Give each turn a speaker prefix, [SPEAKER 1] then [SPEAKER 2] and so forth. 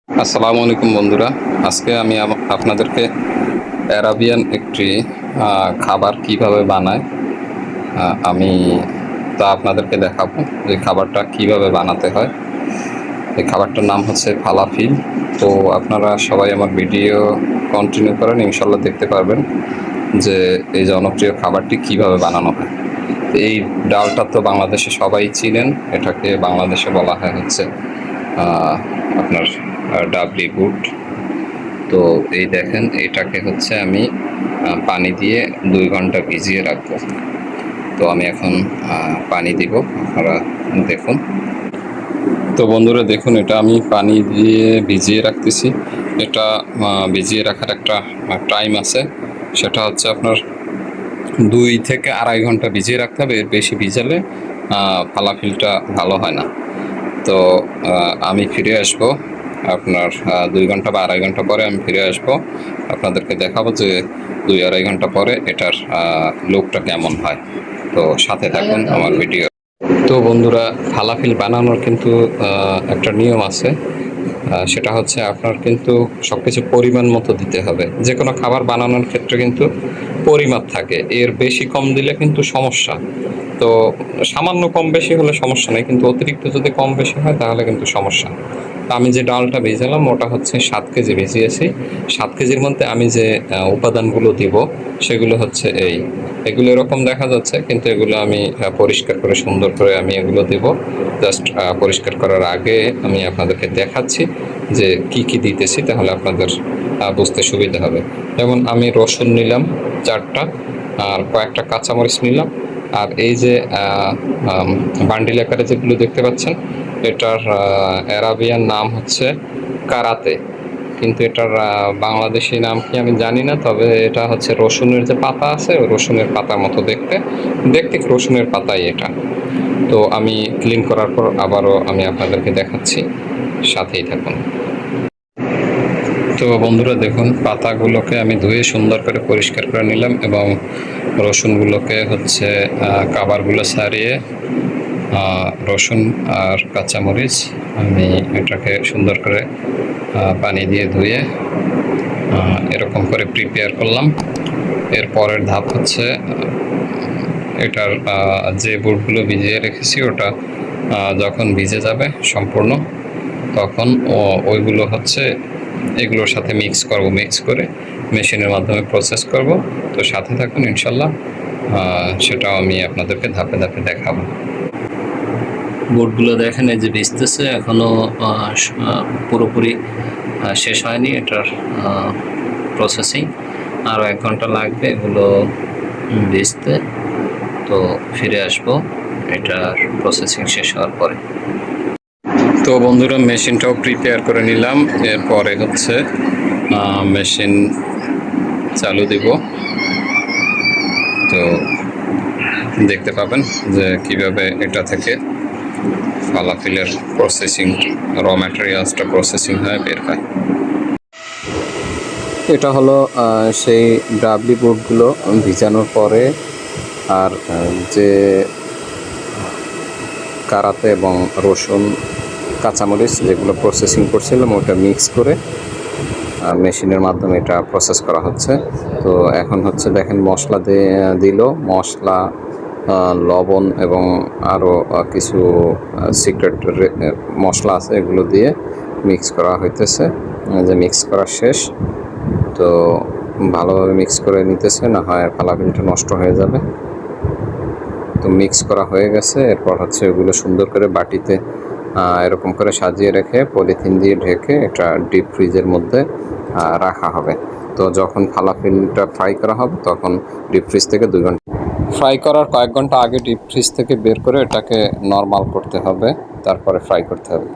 [SPEAKER 1] আসসালামু আলাইকুম বন্ধুরা। আজকে আমি আপনাদেরকে অ্যারাবিয়ান একটি খাবার কিভাবে বানায় আমি তা আপনাদেরকে দেখাবো যে খাবারটা কিভাবে বানাতে হয়। এই খাবারটার নাম হচ্ছে ফালাফিল। তো আপনারা সবাই আমার ভিডিও কন্টিনিউ করেন, ইনশাল্লাহ দেখতে পারবেন যে এই জনপ্রিয় খাবারটি কিভাবে বানানো হয়। এই ডালটা তো বাংলাদেশে সবাই চিনেন, এটাকে বাংলাদেশে বলা হয় হচ্ছে আপনার ডাবলি বুট। তো এই দেখেন, এটাকে হচ্ছে আমি পানি দিয়ে 2 ঘন্টা ভিজিয়ে রাখবো। তো আমি এখন পানি দিব, আপনারা দেখুন। তো বন্ধুরা দেখুন, এটা আমি পানি দিয়ে ভিজিয়ে রাখতেছি। এটা ভিজিয়ে রাখার একটা টাইম আছে, সেটা হচ্ছে আপনার 2 থেকে আড়াই ঘন্টা ভিজিয়ে রাখতে হবে। এর বেশি ভিজালে ফালাফিলটা ভালো হয় না। তো আমি ফিরে আসব আপনার 2 ঘন্টা বা আড়াই ঘন্টা পরে আমি ফিরে আসব, আপনাদেরকে দেখাবো যে 2-2.5 ঘন্টা পরে এটার লুকটা কেমন হয়। তো সাথে থাকুন আমার ভিডিও। তো বন্ধুরা, ফালাফিল বানানোর কিন্তু একটা নিয়ম আছে। সেটা হচ্ছে আপনার কিন্তু সব কিছু পরিমাণ মতো দিতে হবে। যে কোনো খাবার বানানোর ক্ষেত্রে কিন্তু পরিমাপ থাকে, এর বেশি কম দিলে কিন্তু সমস্যা। তো সামান্য কম বেশি হলে সমস্যা নেই, কিন্তু অতিরিক্ত যদি কম বেশি হয় তাহলে কিন্তু সমস্যা। আমি যে ডালটা ভেজালাম ওটা হচ্ছে 7 কেজি ভেজিয়েছি। 7 কেজির মধ্যে আমি যে উপাদানগুলো দিব সেগুলো হচ্ছে এগুলো এরকম দেখা যাচ্ছে, কিন্তু এগুলো আমি পরিষ্কার করে সুন্দর করে আমি এগুলো দেব। জাস্ট পরিষ্কার করার আগে আমি আপনাদেরকে দেখাচ্ছি যে কি কি দিতেছি, তাহলে আপনাদের বুঝতে সুবিধা হবে। যেমন আমি রসুন নিলাম 4টা, আর কয়েকটা কাঁচামরিচ নিলাম। আর এই যে বান্ডিল আকারে যেগুলো দেখতে পাচ্ছেন, এটার অ্যারাবিয়ান নাম হচ্ছে কারাতে, কিন্তু এটার বাংলাদেশি নাম কি আমি জানি না। তবে এটা হচ্ছে রসুনের যে পাতা আছে, ওই রসুনের পাতার মতো দেখতে দেখতে রসুনের পাতাই এটা। তো আমি ক্লিন করার পর আবারও আমি আপনাদেরকে দেখাচ্ছি, সাথেই থাকুন। তো বন্ধুরা দেখুন, পাতাগুলোকে আমি ধুয়ে সুন্দর করে পরিষ্কার করে নিলাম এবং রসুনগুলোকে হচ্ছে কাবারগুলো ছাড়িয়ে রসুন আর কাঁচামরিচ আমি এটাকে সুন্দর করে পানি দিয়ে ধুয়ে এরকম করে প্রিপেয়ার করলাম। এর পরের ধাপ হচ্ছে এটার যে বুটগুলো ভিজিয়ে রেখেছি ওটা যখন ভিজে যাবে সম্পূর্ণ, তখন ওইগুলো হচ্ছে এগুলোর সাথে মিক্স করে মেশিনের মাধ্যমে প্রসেস করব। তো সাথে থাকুন, ইনশাল্লাহ সেটাও আমি আপনাদেরকে ধাপে ধাপে দেখাবো। বোর্ডগুলো দেখেন, এই যে ভিজতেছে, এখনও পুরোপুরি শেষ হয়নি এটার প্রসেসিং। আরও 1 ঘন্টা লাগবে এগুলো ভিজতে। তো ফিরে আসবো এটার প্রসেসিং শেষ হওয়ার পরে। তো বন্ধুরা, মেশিনটাও প্রিপেয়ার করে নিলাম। এরপরে হচ্ছে মেশিন চালু দিব। তো দেখতে পাবেন যে কিভাবে এটা থেকে ফালাফিলের প্রসেসিং ম্যাটেরিয়ালসটা প্রসেসিং হয়ে বের হয়। এটা হলো সেই ডাবলি বুটগুলো ভিজানোর পরে আর যে কারাতে এবং রসুন কাঁচামরিচ যেগুলো প্রসেসিং করছিলাম ওটা মিক্স করে মেশিনের মাধ্যমে এটা প্রসেস করা হচ্ছে। তো এখন হচ্ছে দেখেন, মশলা দিল, মশলা, লবণ এবং আরও কিছু সিক্রেট মশলা আছে, এগুলো দিয়ে মিক্স করা হইতেছে। যে মিক্স করা শেষ, তো ভালোভাবে মিক্স করে নিতেছে, না হয় ফালাফিলটা নষ্ট হয়ে যাবে। তো মিক্স করা হয়ে গেছে। এরপর হচ্ছে ওগুলো সুন্দর করে বাটিতে এরকম করে সাজিয়ে রেখে পলিথিন দিয়ে ঢেকে এটা ডিপ ফ্রিজের মধ্যে রাখা হবে। তো যখন ফালাফিলটা ফ্রাই করা হবে তখন ডিপ ফ্রিজ থেকে 2 ঘন্টা ফ্রাই করার কয়েক ঘন্টা আগে ডিপ ফ্রিজ থেকে বের করে এটাকে নর্মাল করতে হবে, তারপরে ফ্রাই করতে হবে।